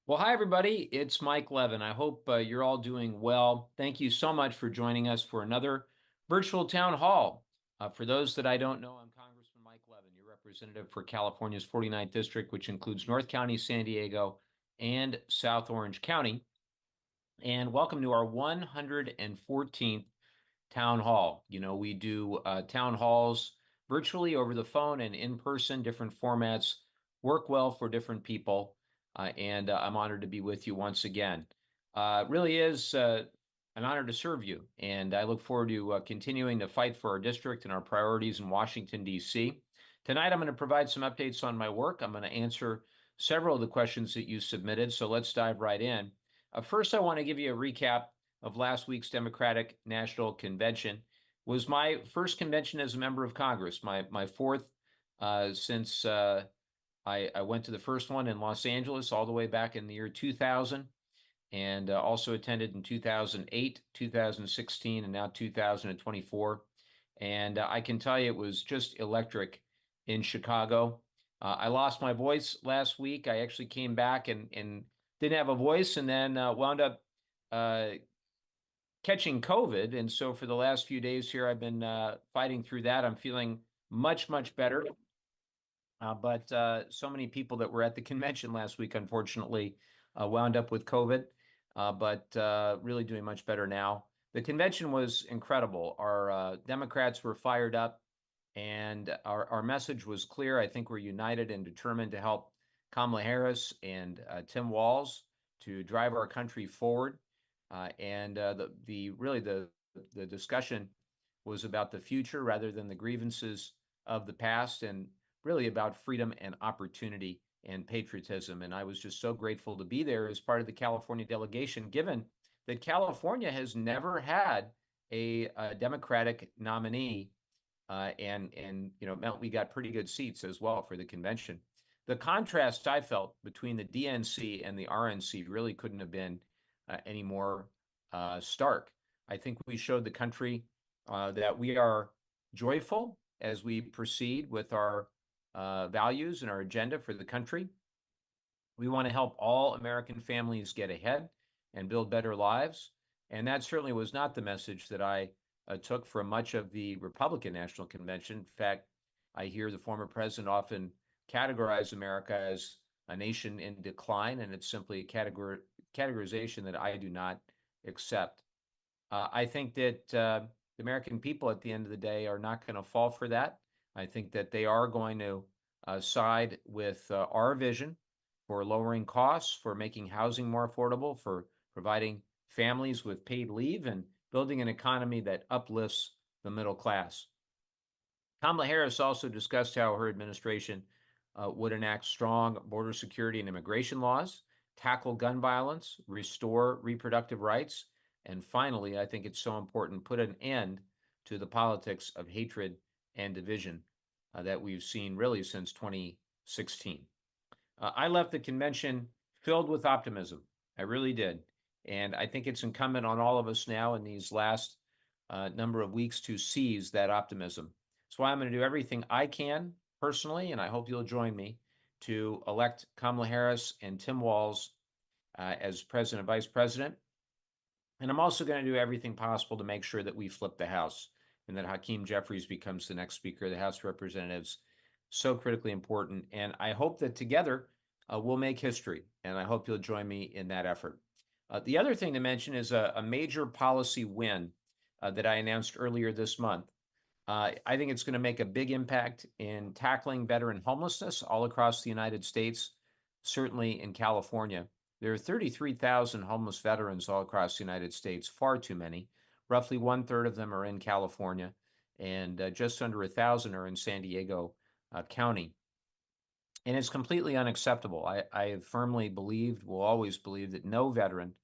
Well, hi, everybody. It's Mike Levin. I hope you're all doing well. Thank you so much for joining us for another virtual town hall. For those that I don't know, I'm Congressman Mike Levin, your representative for California's 49th District, which includes North County, San Diego, and South Orange County. And welcome to our 114th town hall. We do town halls virtually over the phone and in person, different formats work well for different people. And I'm honored to be with you once again. Really is an honor to serve you. And I look forward to continuing to fight for our district and our priorities in Washington, D.C. Tonight, I'm going to provide some updates on my work. I'm going to answer several of the questions that you submitted. So let's dive right in. First, I want to give you a recap of last week's Democratic National Convention. It was my first convention as a member of Congress, my fourth since I went to the first one in Los Angeles all the way back in the year 2000, and also attended in 2008, 2016, and now 2024. And I can tell you it was just electric in Chicago. I lost my voice last week. I actually came back and didn't have a voice, and then wound up uh, catching COVID. And so for the last few days here, I've been fighting through that. I'm feeling much, much better. But so many people that were at the convention last week, unfortunately, wound up with COVID, but really doing much better now. The convention was incredible. Our Democrats were fired up, and our message was clear. I think we're united and determined to help Kamala Harris and Tim Walz to drive our country forward. And the discussion was about the future rather than the grievances of the past, and really about freedom and opportunity and patriotism. And I was just so grateful to be there as part of the California delegation, given that California has never had a Democratic nominee, and it meant we got pretty good seats as well for the convention. The contrast I felt between the DNC and the RNC really couldn't have been any more stark. I think we showed the country that we are joyful as we proceed with our values and our agenda for the country. We want to help all American families get ahead and build better lives. And that certainly was not the message that I took from much of the Republican National Convention. In fact, I hear the former president often categorize America as a nation in decline, and it's simply a categorization that I do not accept. I think that the American people at the end of the day are not going to fall for that. I think that they are going to side with our vision for lowering costs, for making housing more affordable, for providing families with paid leave, and building an economy that uplifts the middle class. Kamala Harris also discussed how her administration would enact strong border security and immigration laws, tackle gun violence, restore reproductive rights, and finally, I think it's so important, put an end to the politics of hatred and division that we've seen really since 2016. I left the convention filled with optimism. I really did. And I think it's incumbent on all of us now in these last number of weeks to seize that optimism. So I'm going to do everything I can personally, and I hope you'll join me, to elect Kamala Harris and Tim Walz as president and vice president. And I'm also going to do everything possible to make sure that we flip the House and that Hakeem Jeffries becomes the next Speaker of the House of Representatives. So critically important. And I hope that together we'll make history. And I hope you'll join me in that effort. The other thing to mention is a major policy win that I announced earlier this month. I think it's going to make a big impact in tackling veteran homelessness all across the United States, certainly in California. There are 33,000 homeless veterans all across the United States, far too many. Roughly 1/3 of them are in California, and just under 1,000 are in San Diego County. And it's completely unacceptable. I have firmly believed, will always believe, that no veteran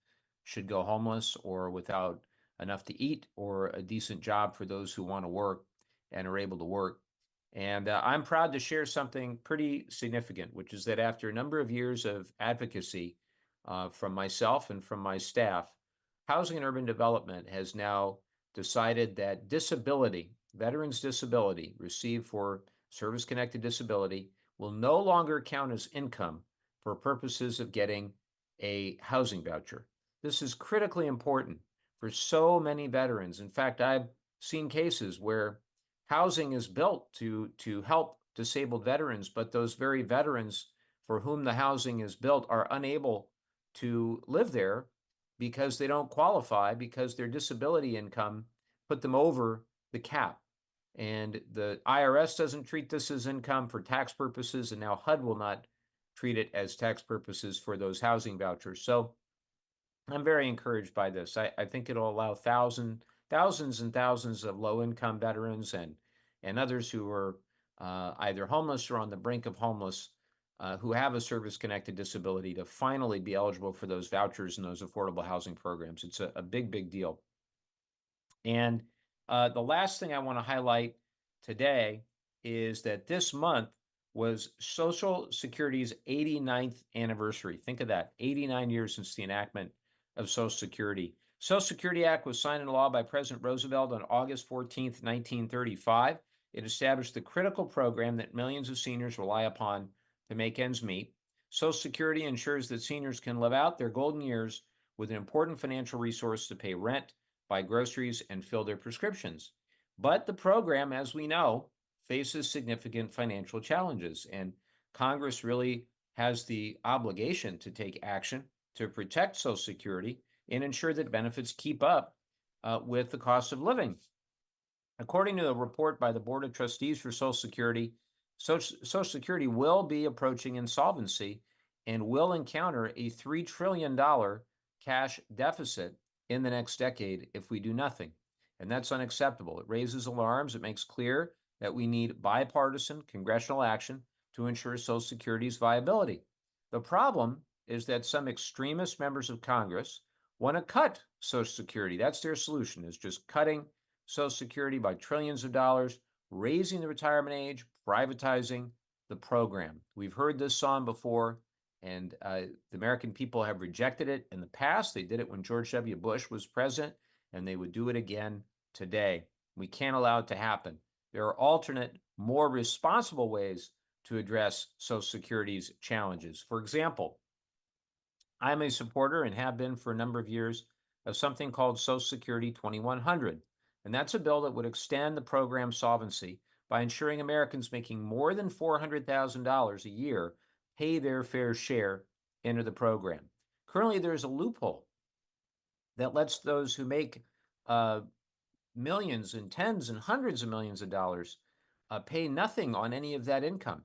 should go homeless or without enough to eat or a decent job for those who want to work and are able to work. And I'm proud to share something pretty significant, which is that after a number of years of advocacy from myself and from my staff, Housing and Urban Development has now decided that disability, veterans' disability received for service-connected disability, will no longer count as income for purposes of getting a housing voucher. This is critically important for so many veterans. In fact, I've seen cases where housing is built to help disabled veterans, but those very veterans for whom the housing is built are unable to live there because they don't qualify, because their disability income put them over the cap. And the IRS doesn't treat this as income for tax purposes, and now HUD will not treat it as tax purposes for those housing vouchers. So I'm very encouraged by this. I think it'll allow thousands and thousands of low-income veterans and others who are either homeless or on the brink of homeless, who have a service-connected disability, to finally be eligible for those vouchers and those affordable housing programs. It's a big, big deal. And the last thing I want to highlight today is that this month was Social Security's 89th anniversary. Think of that, 89 years since the enactment of Social Security. Social Security Act was signed into law by President Roosevelt on August 14th, 1935. It established the critical program that millions of seniors rely upon to make ends meet. Social Security ensures that seniors can live out their golden years with an important financial resource to pay rent, buy groceries, and fill their prescriptions. But the program, as we know, faces significant financial challenges, and Congress really has the obligation to take action to protect Social Security and ensure that benefits keep up with the cost of living. According to a report by the Board of Trustees for Social Security, Social Security will be approaching insolvency and will encounter a $3 trillion cash deficit in the next decade if we do nothing. And that's unacceptable. It raises alarms. It makes clear that we need bipartisan congressional action to ensure Social Security's viability. The problem is that some extremist members of Congress want to cut Social Security. That's their solution, is just cutting Social Security by trillions of dollars, raising the retirement age, privatizing the program. We've heard this song before, and the American people have rejected it in the past. They did it when George W. Bush was president, and they would do it again today. We can't allow it to happen. There are alternate, more responsible ways to address Social Security's challenges. For example, I'm a supporter, and have been for a number of years, of something called Social Security 2100. And that's a bill that would extend the program's solvency by ensuring Americans making more than $400,000 a year pay their fair share into the program. Currently, there's a loophole that lets those who make millions and tens and hundreds of millions of dollars pay nothing on any of that income.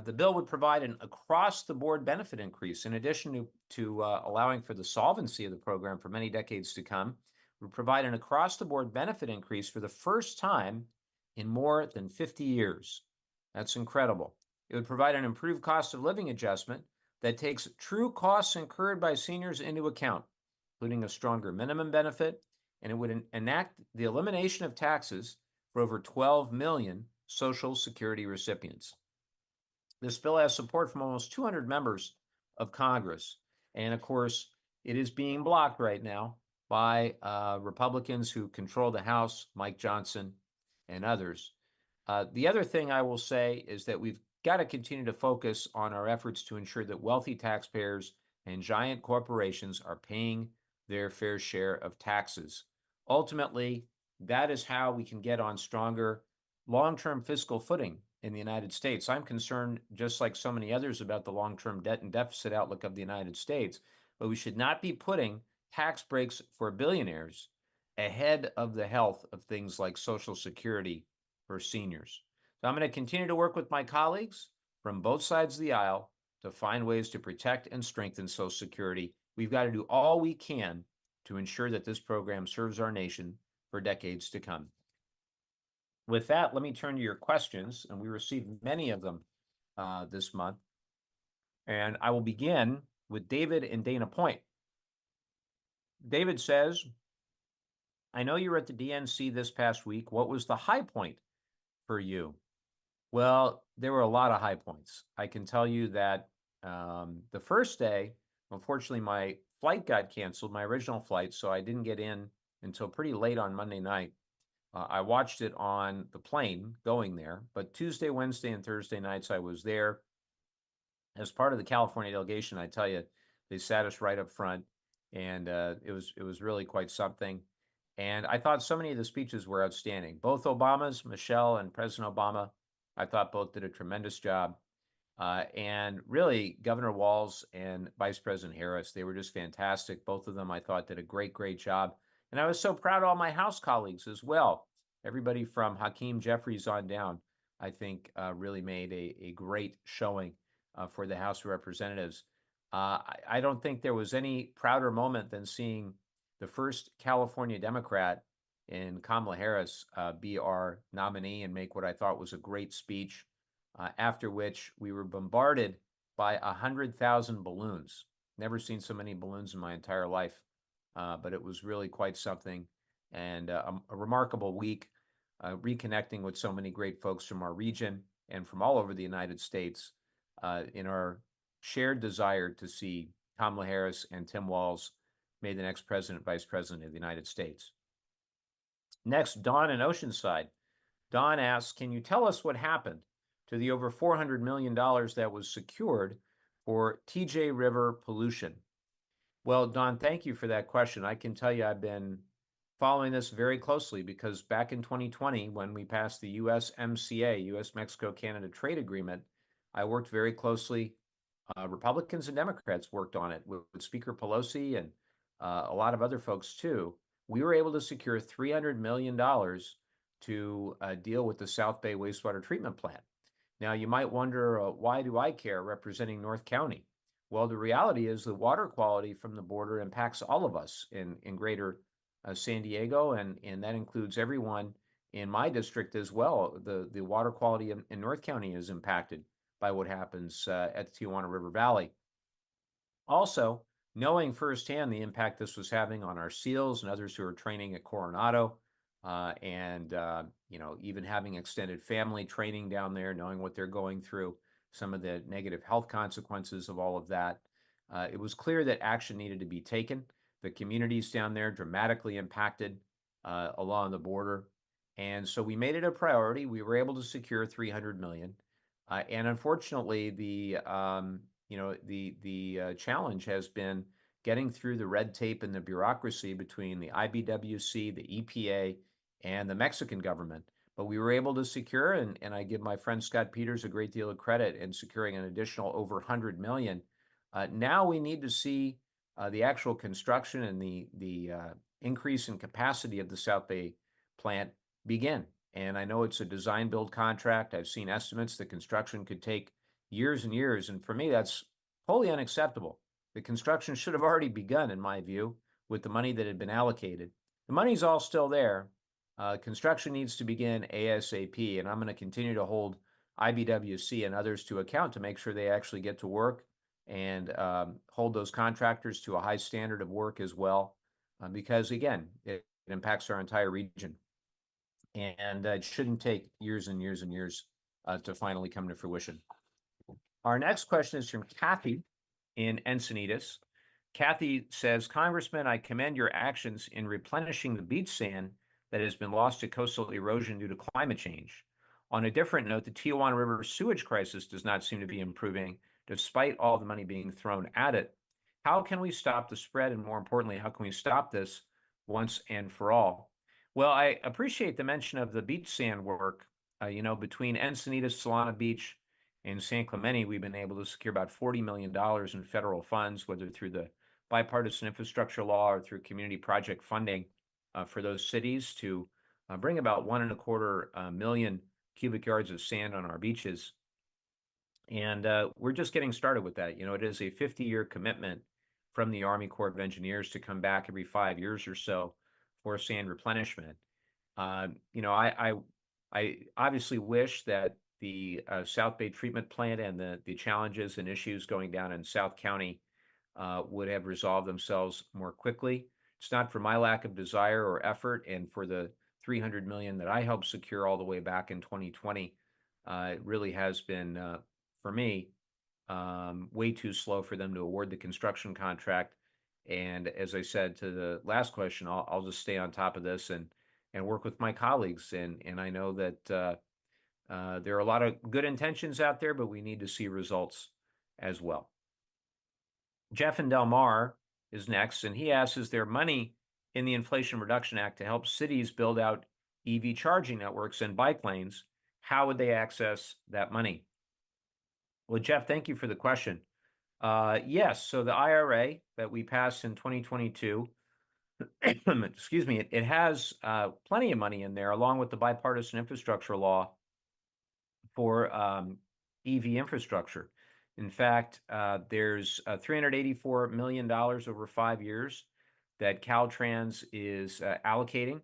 The bill would provide an across-the-board benefit increase, in addition to allowing for the solvency of the program for many decades to come. Would provide an across-the-board benefit increase for the first time in more than 50 years. That's incredible. It would provide an improved cost of living adjustment that takes true costs incurred by seniors into account, including a stronger minimum benefit, and it would enact the elimination of taxes for over 12 million Social Security recipients. This bill has support from almost 200 members of Congress, and of course, it is being blocked right now by Republicans who control the House, Mike Johnson and others. The other thing I will say is that we've got to continue to focus on our efforts to ensure that wealthy taxpayers and giant corporations are paying their fair share of taxes. Ultimately, that is how we can get on stronger long-term fiscal footing in the United States. I'm concerned, just like so many others, about the long-term debt and deficit outlook of the United States, but we should not be putting tax breaks for billionaires ahead of the health of things like Social Security for seniors. So I'm going to continue to work with my colleagues from both sides of the aisle to find ways to protect and strengthen Social Security. We've got to do all we can to ensure that this program serves our nation for decades to come. With that, let me turn to your questions, and we received many of them this month. And I will begin with David in Dana Point. David says, I know you were at the DNC this past week. What was the high point for you? Well, there were a lot of high points. I can tell you that the first day, unfortunately, my flight got canceled, my original flight, so I didn't get in until pretty late on Monday night. I watched it on the plane going there, but Tuesday, Wednesday, and Thursday nights I was there as part of the California delegation. I tell you, They sat us right up front, and it was really quite something. And I thought so many of the speeches were outstanding. Both Obamas, Michelle and President Obama, I thought both did a tremendous job. And really, Governor Walz and Vice President Harris, they were just fantastic. Both of them, I thought, did a great, great job. And I was so proud of all my House colleagues as well. Everybody from Hakeem Jeffries on down, I think, really made a great showing for the House of Representatives. I don't think there was any prouder moment than seeing the first California Democrat in Kamala Harris be our nominee and make what I thought was a great speech, after which we were bombarded by 100,000 balloons. Never seen so many balloons in my entire life, but it was really quite something, and a remarkable week, reconnecting with so many great folks from our region and from all over the United States in our shared desire to see Kamala Harris and Tim Walz made the next president, vice president of the United States. Next, Don in Oceanside. Don asks, can you tell us what happened to the over $400 million that was secured for TJ River pollution? Well, Don, thank you for that question. I can tell you I've been following this very closely because back in 2020, when we passed the USMCA, US-Mexico-Canada Trade Agreement, I worked very closely. Republicans and Democrats worked on it with Speaker Pelosi and a lot of other folks too. We were able to secure $300 million to deal with the South Bay wastewater treatment plant. Now, you might wonder, why do I care representing North County? Well, the reality is the water quality from the border impacts all of us in greater San Diego, and that includes everyone in my district as well. The water quality in North County is impacted by what happens at the Tijuana River Valley. Also, knowing firsthand the impact this was having on our SEALs and others who are training at Coronado, and even having extended family training down there, knowing what they're going through, some of the negative health consequences of all of that, it was clear that action needed to be taken. The communities down there dramatically impacted along the border, and so we made it a priority. We were able to secure $300 million, and unfortunately, the challenge has been getting through the red tape and the bureaucracy between the IBWC, the EPA, and the Mexican government. But we were able to secure, and I give my friend Scott Peters a great deal of credit in securing an additional over 100 million. Now we need to see the actual construction and the increase in capacity of the South Bay plant begin. And I know it's a design build contract. I've seen estimates that construction could take years and years. And for me, that's wholly unacceptable. The construction should have already begun, in my view, with the money that had been allocated. The money's all still there. Construction needs to begin ASAP, and I'm going to continue to hold IBWC and others to account to make sure they actually get to work and hold those contractors to a high standard of work as well, because again, it impacts our entire region. And it shouldn't take years and years and years to finally come to fruition. Our next question is from Kathy in Encinitas. Kathy says, Congressman, I commend your actions in replenishing the beach sand that has been lost to coastal erosion due to climate change. On a different note, the Tijuana River sewage crisis does not seem to be improving despite all the money being thrown at it. How can we stop the spread? And more importantly, how can we stop this once and for all? Well, I appreciate the mention of the beach sand work. Between Encinitas, Solana Beach, and San Clemente, we've been able to secure about $40 million in federal funds, whether through the bipartisan infrastructure law or through community project funding for those cities to bring about 1.25 million cubic yards of sand on our beaches. And we're just getting started with that. It is a 50-year commitment from the Army Corps of Engineers to come back every 5 years or so for sand replenishment. I obviously wish that the South Bay treatment plant and the challenges and issues going down in South County would have resolved themselves more quickly. It's not for my lack of desire or effort, and for the $300 million that I helped secure all the way back in 2020, it really has been, for me, way too slow for them to award the construction contract. And as I said to the last question, I'll just stay on top of this and work with my colleagues. And I know that there are a lot of good intentions out there, but we need to see results as well. Jeff in Del Mar is next, and he asks, is there money in the Inflation Reduction Act to help cities build out EV charging networks and bike lanes? How would they access that money? Well, Jeff, thank you for the question. Yes, so the IRA that we passed in 2022, excuse me, it has plenty of money in there, along with the bipartisan infrastructure law for EV infrastructure. In fact, there's $384 million over 5 years that Caltrans is allocating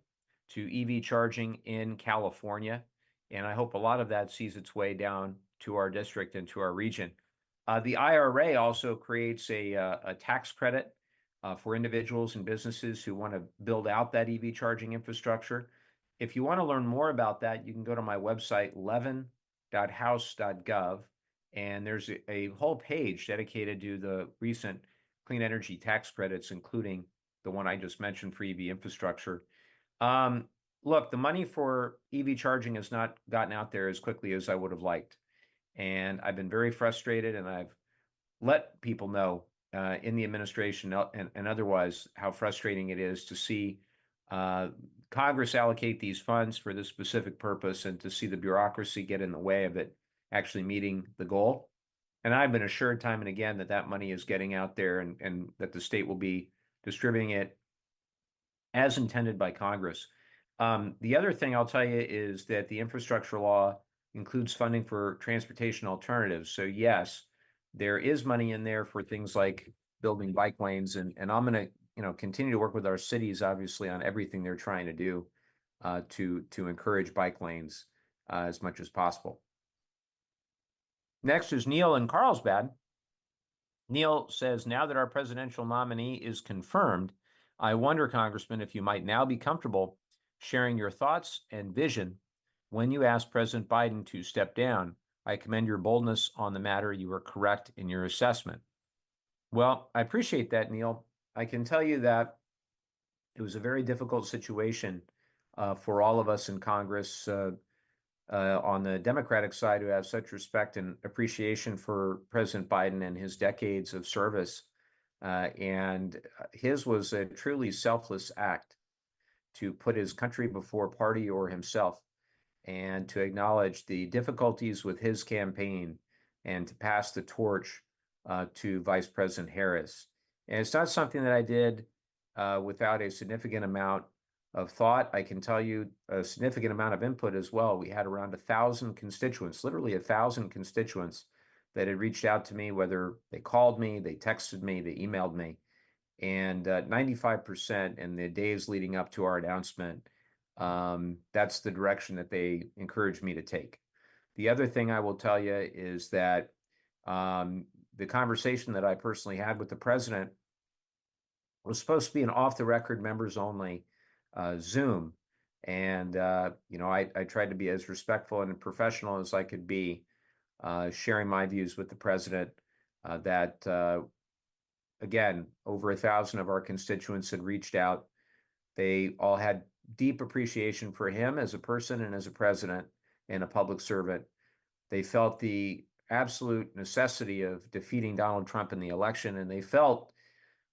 to EV charging in California. And I hope a lot of that sees its way down to our district and to our region. The IRA also creates a tax credit for individuals and businesses who want to build out that EV charging infrastructure. If you want to learn more about that, you can go to my website, levin.house.gov, and there's a whole page dedicated to the recent clean energy tax credits, including the one I just mentioned for EV infrastructure. Look, the money for EV charging has not gotten out there as quickly as I would have liked. And I've been very frustrated, and I've let people know in the administration and otherwise how frustrating it is to see Congress allocate these funds for this specific purpose and to see the bureaucracy get in the way of it actually meeting the goal. And I've been assured time and again that that money is getting out there and that the state will be distributing it as intended by Congress. The other thing I'll tell you is that the infrastructure law includes funding for transportation alternatives. So yes, there is money in there for things like building bike lanes, and I'm going to continue to work with our cities, obviously, on everything they're trying to do to encourage bike lanes as much as possible. Next is Neil in Carlsbad. Neil says, now that our presidential nominee is confirmed, I wonder, Congressman, if you might now be comfortable sharing your thoughts and vision when you ask President Biden to step down. I commend your boldness on the matter. You were correct in your assessment. Well, I appreciate that, Neil. I can tell you that it was a very difficult situation for all of us in Congress on the Democratic side who have such respect and appreciation for President Biden and his decades of service. And his was a truly selfless act to put his country before party or himself, and to acknowledge the difficulties with his campaign and to pass the torch to Vice President Harris. And it's not something that I did without a significant amount of thought. I can tell you a significant amount of input as well. We had around 1,000 constituents, literally 1,000 constituents that had reached out to me, whether they called me, they texted me, they emailed me. And 95% in the days leading up to our announcement, that's the direction that they encouraged me to take. The other thing I will tell you is that the conversation that I personally had with the president was supposed to be an off-the-record, members-only Zoom. And, I tried to be as respectful and professional as I could be, sharing my views with the president that again, over 1,000 of our constituents had reached out. They all had deep appreciation for him as a person and as a president and a public servant. They felt the absolute necessity of defeating Donald Trump in the election, and they felt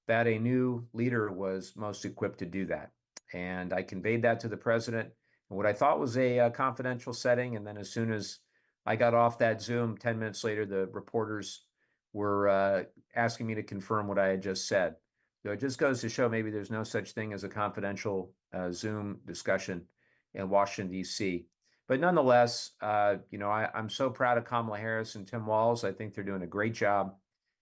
that a new leader was most equipped to do that. And I conveyed that to the president in what I thought was a confidential setting. And then as soon as I got off that Zoom, 10 minutes later, the reporters were asking me to confirm what I had just said. So it just goes to show maybe there's no such thing as a confidential Zoom discussion in Washington, D.C. But nonetheless, I'm so proud of Kamala Harris and Tim Walz. I think they're doing a great job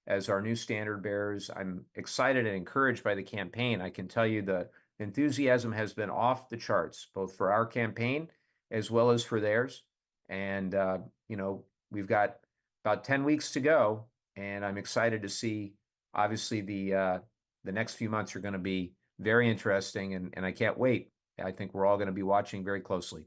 as our new standard bearers. I'm excited and encouraged by the campaign. I can tell you the enthusiasm has been off the charts, both for our campaign as well as for theirs. And, we've got about 10 weeks to go, and I'm excited to see, obviously, the next few months are going to be very interesting, and I can't wait. I think we're all going to be watching very closely.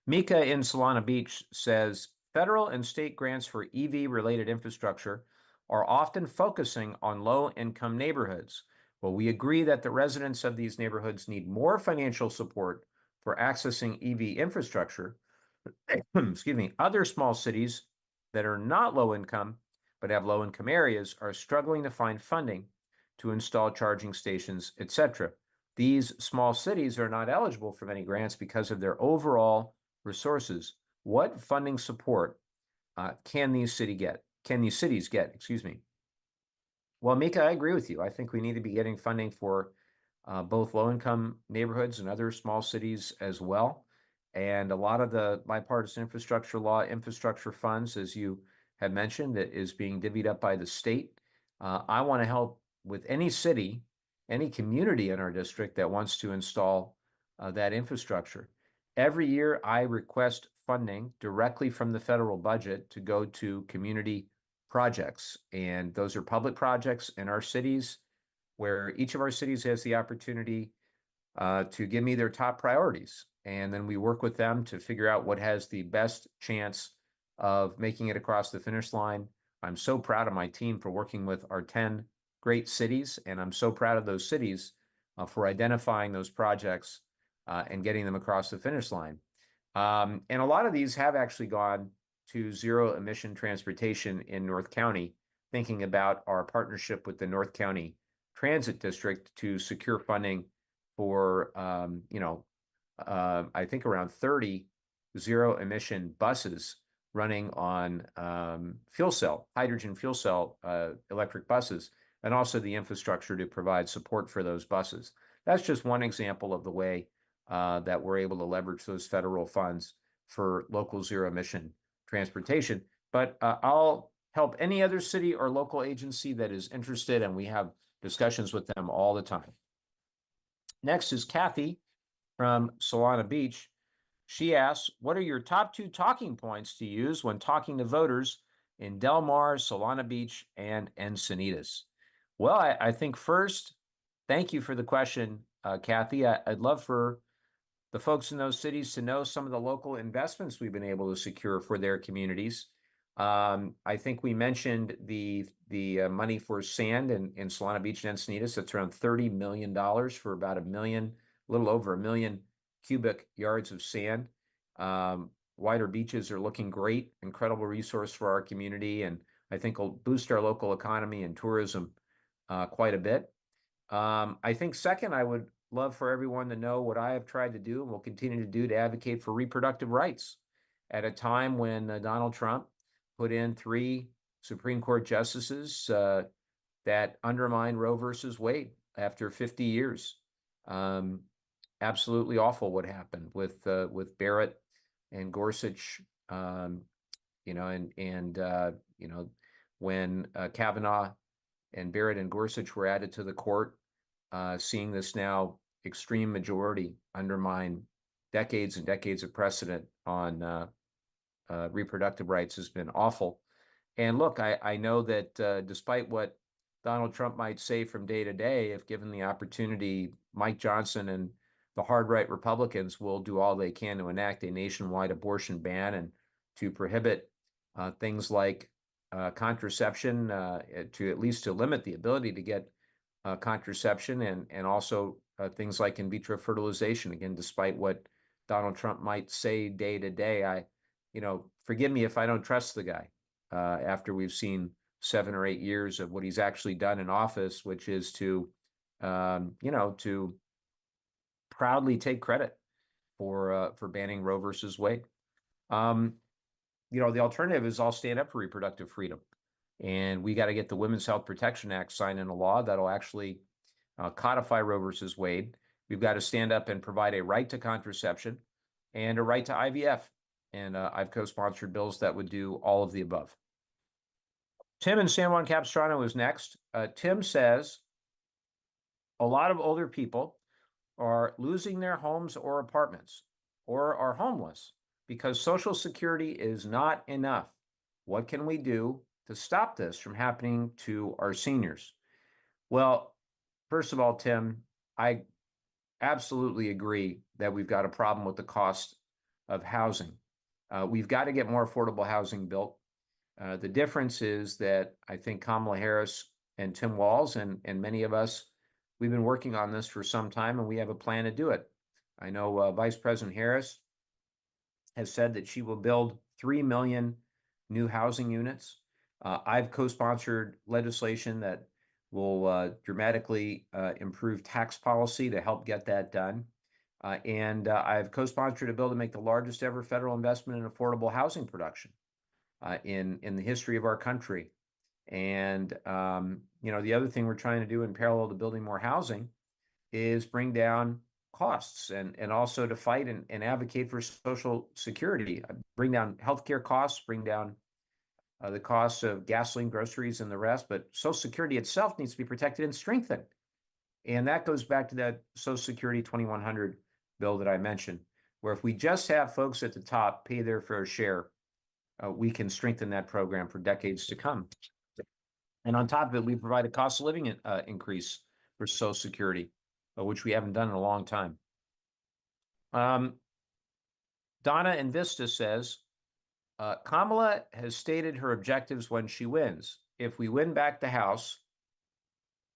Mika in Solana Beach says, federal and state grants for EV-related infrastructure are often focusing on low-income neighborhoods. Well, we agree that the residents of these neighborhoods need more financial support for accessing EV infrastructure. Excuse me, other small cities that are not low income but have low-income areas are struggling to find funding to install charging stations, etc. These small cities are not eligible for many grants because of their overall resources. What funding support can these cities get? Excuse me. Well, Mika, I agree with you. I think we need to be getting funding for both low-income neighborhoods and other small cities as well. And a lot of the bipartisan infrastructure law, infrastructure funds, as you have mentioned, that is being divvied up by the state. I want to help with any city, any community in our district that wants to install that infrastructure. Every year, I request funding directly from the federal budget to go to community projects. And those are public projects in our cities where each of our cities has the opportunity to give me their top priorities. And then we work with them to figure out what has the best chance of making it across the finish line. I'm so proud of my team for working with our 10 great cities, and I'm so proud of those cities for identifying those projects and getting them across the finish line. And a lot of these have actually gone to zero emission transportation in North County, thinking about our partnership with the North County Transit District to secure funding for, I think around 30 zero emission buses running on hydrogen fuel cell electric buses, and also the infrastructure to provide support for those buses. That's just one example of the way that we're able to leverage those federal funds for local zero emission transportation. But I'll help any other city or local agency that is interested, and we have discussions with them all the time. Next is Kathy from Solana Beach. She asks, what are your top 2 talking points to use when talking to voters in Del Mar, Solana Beach, and Encinitas? Well, I think first, thank you for the question, Kathy. I'd love for the folks in those cities to know some of the local investments we've been able to secure for their communities. I think we mentioned the money for sand in Solana Beach and Encinitas. That's around $30 million for about a little over 1 million cubic yards of sand. Wider beaches are looking great, incredible resource for our community, and I think will boost our local economy and tourism quite a bit. I think second, I would love for everyone to know what I have tried to do and will continue to do to advocate for reproductive rights at a time when Donald Trump put in 3 Supreme Court justices that undermined Roe versus Wade after 50 years. Absolutely awful what happened with Barrett and Gorsuch, when Kavanaugh and Barrett and Gorsuch were added to the court, seeing this now extreme majority undermine decades and decades of precedent on reproductive rights has been awful. And look, I know that despite what Donald Trump might say from day to day, if given the opportunity, Mike Johnson and the hard right Republicans will do all they can to enact a nationwide abortion ban and to prohibit things like contraception, to at least to limit the ability to get contraception, and also things like in vitro fertilization. Again, despite what Donald Trump might say day to day, forgive me if I don't trust the guy after we've seen 7 or 8 years of what he's actually done in office, which is to proudly take credit for banning Roe versus Wade. The alternative is I'll stand up for reproductive freedom. And we got to get the Women's Health Protection Act signed into law that'll actually codify Roe versus Wade. We've got to stand up and provide a right to contraception and a right to IVF. And I've co-sponsored bills that would do all of the above. Tim in San Juan Capistrano is next. Tim says, a lot of older people are losing their homes or apartments or are homeless because Social Security is not enough. What can we do to stop this from happening to our seniors? Well, first of all, Tim, I absolutely agree that we've got a problem with the cost of housing. We've got to get more affordable housing built. The difference is that I think Kamala Harris and Tim Walz and many of us, we've been working on this for some time, and we have a plan to do it. I know Vice President Harris has said that she will build 3 million new housing units. I've co-sponsored legislation that will dramatically improve tax policy to help get that done. And I've co-sponsored a bill to make the largest ever federal investment in affordable housing production in the history of our country. And the other thing we're trying to do in parallel to building more housing is bring down costs and also to fight and advocate for Social Security, bring down healthcare costs, bring down the costs of gasoline, groceries, and the rest. But Social Security itself needs to be protected and strengthened. And that goes back to that Social Security 2100 bill that I mentioned, where if we just have folks at the top pay their fair share, we can strengthen that program for decades to come. And on top of it, we provide a cost of living increase for Social Security, which we haven't done in a long time. Donna in Vista says, Kamala has stated her objectives when she wins. If we win back the House,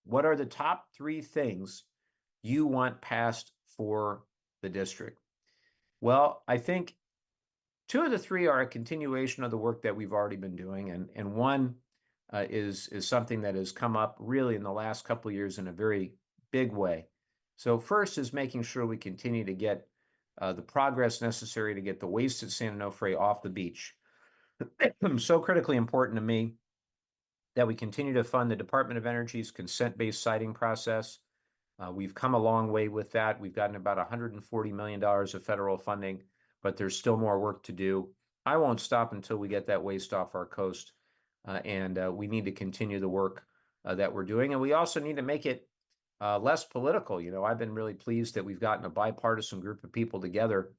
what are the top 3 things you want passed for the district? Well, I think 2 of the 3 are a continuation of the work that we've already been doing, and one is something that has come up really in the last couple of years in a very big way. So first is making sure we continue to get the progress necessary to get the waste at San Onofre off the beach. So critically important to me that we continue to fund the Department of Energy's consent-based siting process. We've come a long way with that. We've gotten about $140 million of federal funding, but there's still more work to do. I won't stop until we get that waste off our coast, and we need to continue the work that we're doing. And we also need to make it less political. I've been really pleased that we've gotten a bipartisan group of people together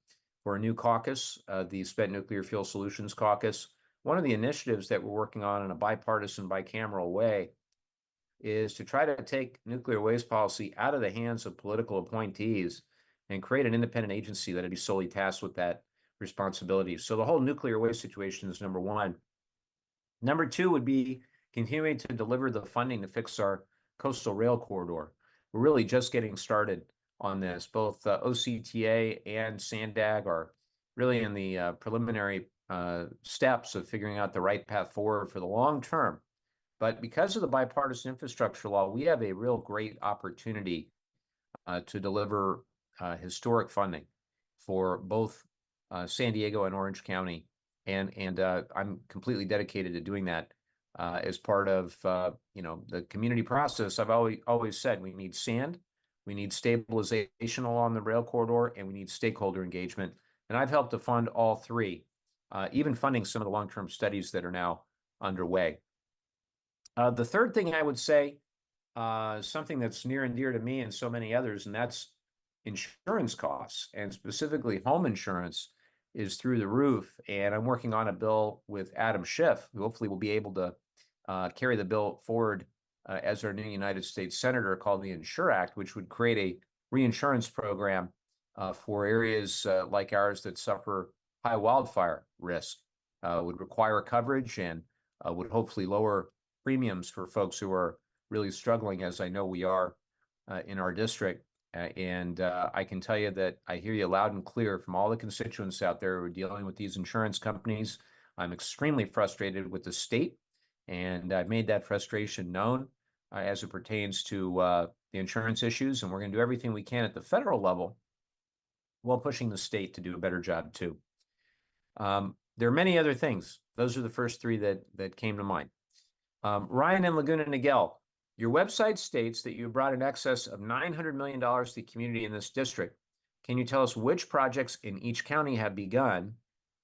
for a new caucus, the Spent Nuclear Fuel Solutions Caucus. One of the initiatives that we're working on in a bipartisan, bicameral way is to try to take nuclear waste policy out of the hands of political appointees and create an independent agency that would be solely tasked with that responsibility. So the whole nuclear waste situation is number 1. Number 2 would be continuing to deliver the funding to fix our coastal rail corridor. We're really just getting started on this. Both OCTA and SANDAG are really in the preliminary steps of figuring out the right path forward for the long term. But because of the bipartisan infrastructure law, we have a real great opportunity to deliver historic funding for both San Diego and Orange County. And I'm completely dedicated to doing that as part of the community process. I've always said we need sand, we need stabilization along the rail corridor, and we need stakeholder engagement. And I've helped to fund all 3, even funding some of the long-term studies that are now underway. The third thing I would say, something that's near and dear to me and so many others, and that's insurance costs, and specifically home insurance is through the roof. And I'm working on a bill with Adam Schiff, who hopefully will be able to carry the bill forward as our new United States Senator, called the Insure Act, which would create a reinsurance program for areas like ours that suffer high wildfire risk, would require coverage and would hopefully lower premiums for folks who are really struggling, as I know we are in our district. And I can tell you that I hear you loud and clear from all the constituents out there who are dealing with these insurance companies. I'm extremely frustrated with the state, and I've made that frustration known as it pertains to the insurance issues. And we're going to do everything we can at the federal level while pushing the state to do a better job too. There are many other things. Those are the first 3 that came to mind. Ryan in Laguna Niguel, your website states that you brought in excess of $900 million to the community in this district. Can you tell us which projects in each county have begun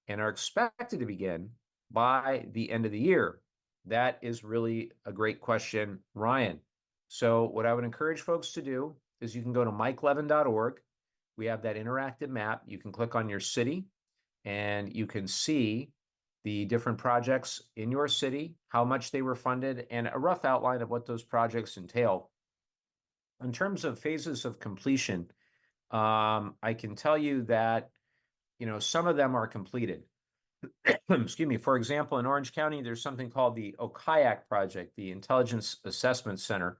and are expected to begin by the end of the year? That is really a great question, Ryan. So what I would encourage folks to do is you can go to mikelevin.org. We have that interactive map. You can click on your city and you can see the different projects in your city, how much they were funded, and a rough outline of what those projects entail. In terms of phases of completion, I can tell you that some of them are completed. Excuse me. For example, in Orange County, there's something called the OKAYAK project, the Intelligence Assessment Center,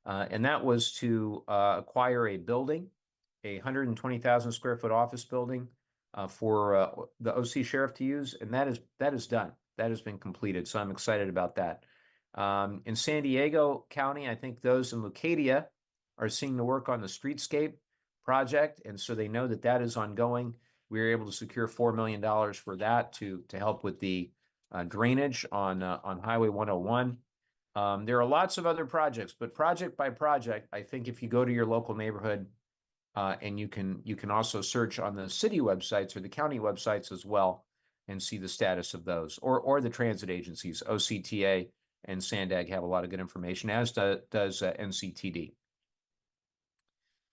and that was to acquire a building, a 120,000 square foot office building for the OC sheriff to use, and that is done. that has been completed. So I'm excited about that. In San Diego County, I think those in Leucadia are seeing the work on the streetscape project, and so they know that that is ongoing. We were able to secure $4 million for that to help with the drainage on Highway 101. There are lots of other projects, but project by project, I think if you go to your local neighborhood, and you can also search on the city websites or the county websites as well and see the status of those, or the transit agencies. OCTA and Sandag have a lot of good information, as does NCTD.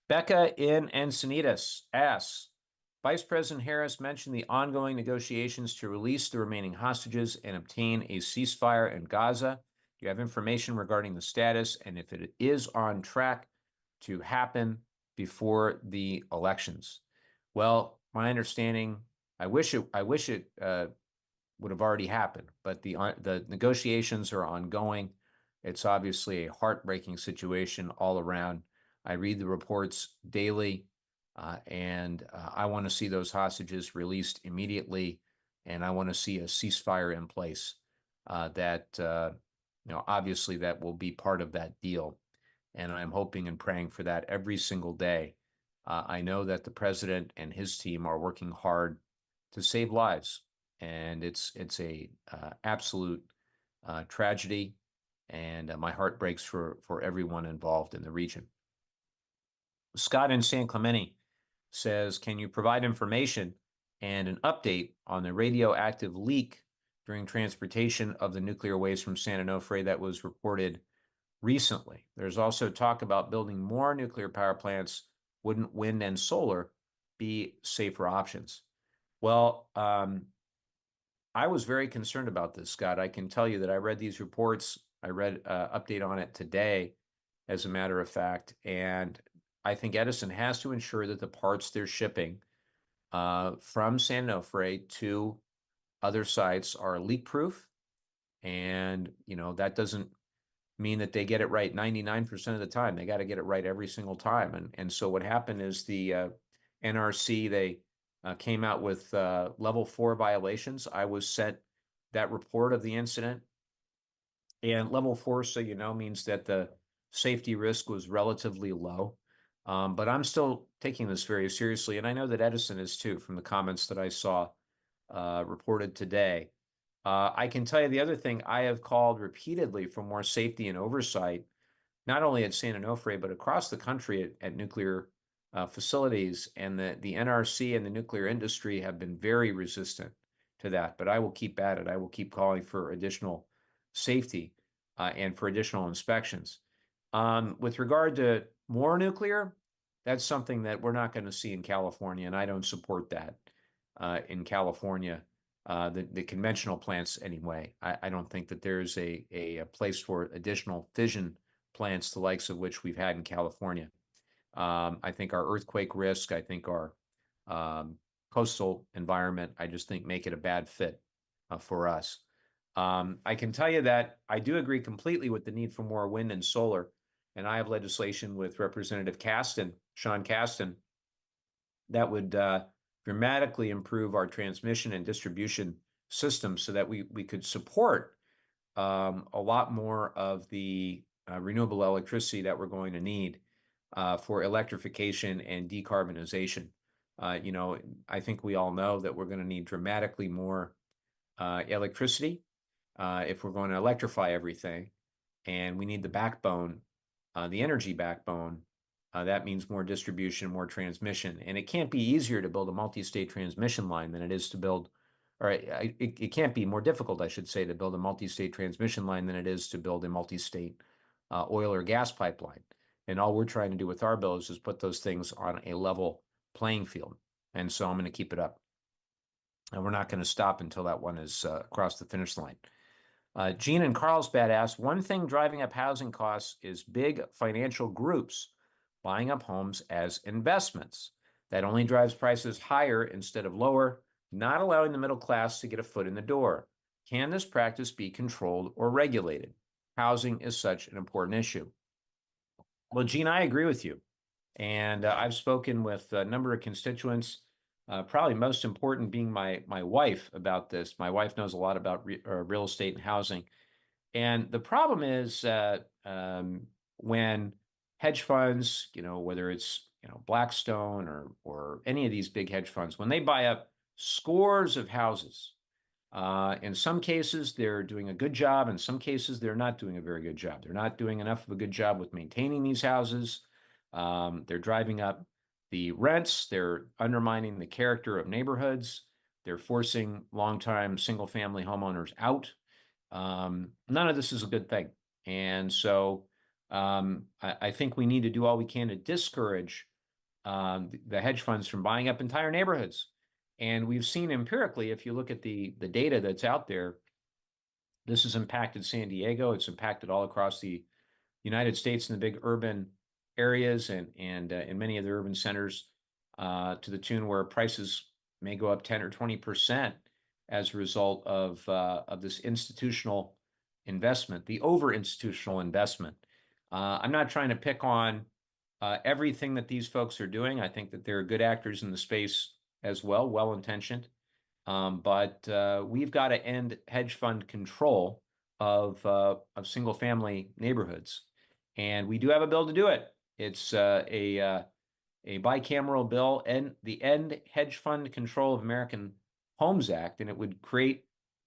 Becca in Encinitas asks, Vice President Harris mentioned the ongoing negotiations to release the remaining hostages and obtain a ceasefire in Gaza. Do you have information regarding the status and if it is on track to happen before the elections? Well, my understanding, I wish it would have already happened, but the negotiations are ongoing. It's obviously a heartbreaking situation all around. I read the reports daily, and I want to see those hostages released immediately, and I want to see a ceasefire in place. Obviously that will be part of that deal, and I'm hoping and praying for that every single day. I know that the president and his team are working hard to save lives, and it's a absolute tragedy, and my heart breaks for everyone involved in the region. Scott in San Clemente says, can you provide information and an update on the radioactive leak during transportation of the nuclear waste from San Onofre that was reported recently? There's also talk about building more nuclear power plants. Wouldn't wind and solar be safer options? Well, I was very concerned about this, Scott. I can tell you that I read these reports. I read an update on it today, as a matter of fact, and I think Edison has to ensure that the parts they're shipping from San Onofre to other sites are leak-proof, and that doesn't mean that they get it right 99% of the time. They got to get it right every single time. And so what happened is the NRC, they came out with level 4 violations. I was sent that report of the incident, and level 4, so means that the safety risk was relatively low. But I'm still taking this very seriously, and I know that Edison is too, from the comments that I saw reported today. I can tell you the other thing, I have called repeatedly for more safety and oversight, not only at San Onofre, but across the country at nuclear facilities, and the NRC and the nuclear industry have been very resistant to that. But I will keep at it. I will keep calling for additional safety and for additional inspections. With regard to more nuclear, that's something that we're not going to see in California, and I don't support that in California. The conventional plants anyway. I don't think that there's a place for additional fission plants, the likes of which we've had in California. I think our earthquake risk, I think our coastal environment, I just think make it a bad fit for us. I can tell you that I do agree completely with the need for more wind and solar, and I have legislation with Representative Sean Casten, that would dramatically improve our transmission and distribution systems so that we could support a lot more of the renewable electricity that we're going to need for electrification and decarbonization. I think we all know that we're going to need dramatically more electricity if we're going to electrify everything, and we need the backbone, the energy backbone. That means more distribution, more transmission, and it can't be easier to build a multi-state transmission line than it is to build, or it can't be more difficult, I should say, to build a multi-state transmission line than it is to build a multi-state oil or gas pipeline. And all we're trying to do with our bills is put those things on a level playing field. And so I'm going to keep it up. And we're not going to stop until that one is across the finish line. Gene in Carlsbad asks, one thing driving up housing costs is big financial groups buying up homes as investments. That only drives prices higher instead of lower, not allowing the middle class to get a foot in the door. Can this practice be controlled or regulated? Housing is such an important issue. Well, Gene, I agree with you. And I've spoken with a number of constituents Probably most important being my wife about this. My wife knows a lot about real estate and housing. And the problem is when hedge funds, whether it's Blackstone or any of these big hedge funds, when they buy up scores of houses, in some cases they're doing a good job. In some cases they're not doing a very good job. They're not doing enough of a good job with maintaining these houses. They're driving up the rents. They're undermining the character of neighborhoods. They're forcing longtime single-family homeowners out. None of this is a good thing. And so I think we need to do all we can to discourage the hedge funds from buying up entire neighborhoods. And we've seen empirically, if you look at the data that's out there, this has impacted San Diego. It's impacted all across the United States in the big urban areas and in many of the urban centers to the tune where prices may go up 10 or 20% as a result of this institutional investment, the over-institutional investment. I'm not trying to pick on everything that these folks are doing. I think that they're good actors in the space as well, well-intentioned. But we've got to end hedge fund control of single-family neighborhoods, and we do have a bill to do it. It's a bicameral bill, and the End Hedge Fund Control of American Homes Act, and it would create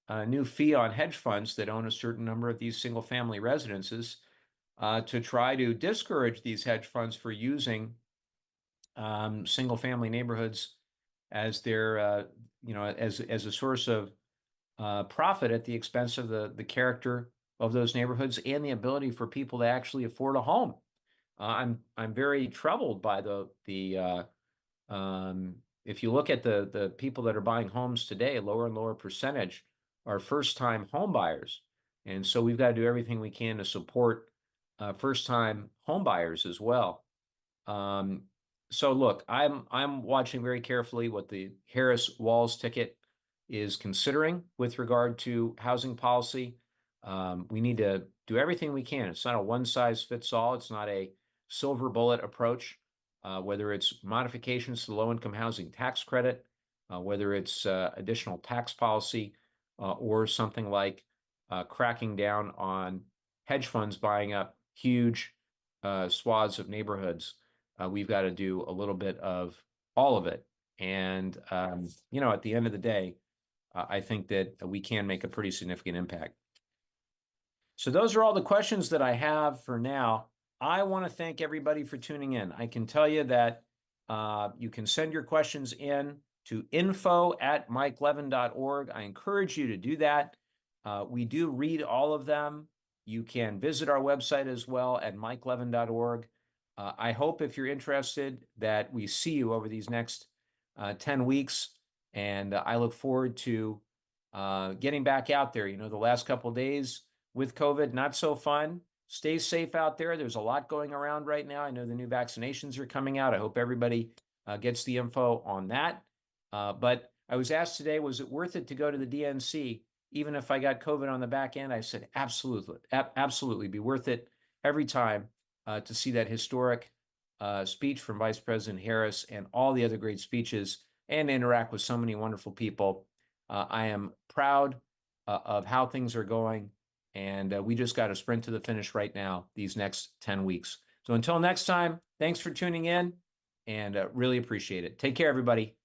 a new fee on hedge funds that own a certain number of these single-family residences to try to discourage these hedge funds for using single-family neighborhoods as their, as a source of profit at the expense of the character of those neighborhoods and the ability for people to actually afford a home. I'm very troubled by if you look at the people that are buying homes today, lower and lower percentage are first-time home buyers, and so we've got to do everything we can to support first-time home buyers as well. So look, I'm watching very carefully what the Harris-Walz ticket is considering with regard to housing policy. We need to do everything we can. It's not a one-size-fits-all. It's not a silver bullet approach, whether it's modifications to the low-income housing tax credit, whether it's additional tax policy, or something like cracking down on hedge funds buying up huge swaths of neighborhoods. We've got to do a little bit of all of it. And, at the end of the day, I think that we can make a pretty significant impact. So those are all the questions that I have for now. I want to thank everybody for tuning in. I can tell you that you can send your questions in to info@mikelevin.org. I encourage you to do that. We do read all of them. You can visit our website as well at mikelevin.org. I hope, if you're interested, that we see you over these next 10 weeks. And I look forward to getting back out there. The last couple of days with COVID, not so fun. Stay safe out there. There's a lot going around right now. I know the new vaccinations are coming out. I hope everybody gets the info on that. But I was asked today, was it worth it to go to the DNC, even if I got COVID on the back end? I said, absolutely, absolutely, be worth it every time to see that historic speech from Vice President Harris and all the other great speeches and interact with so many wonderful people. I am proud of how things are going, and we just got to sprint to the finish right now, these next 10 weeks. So until next time, thanks for tuning in, and really appreciate it. Take care, everybody.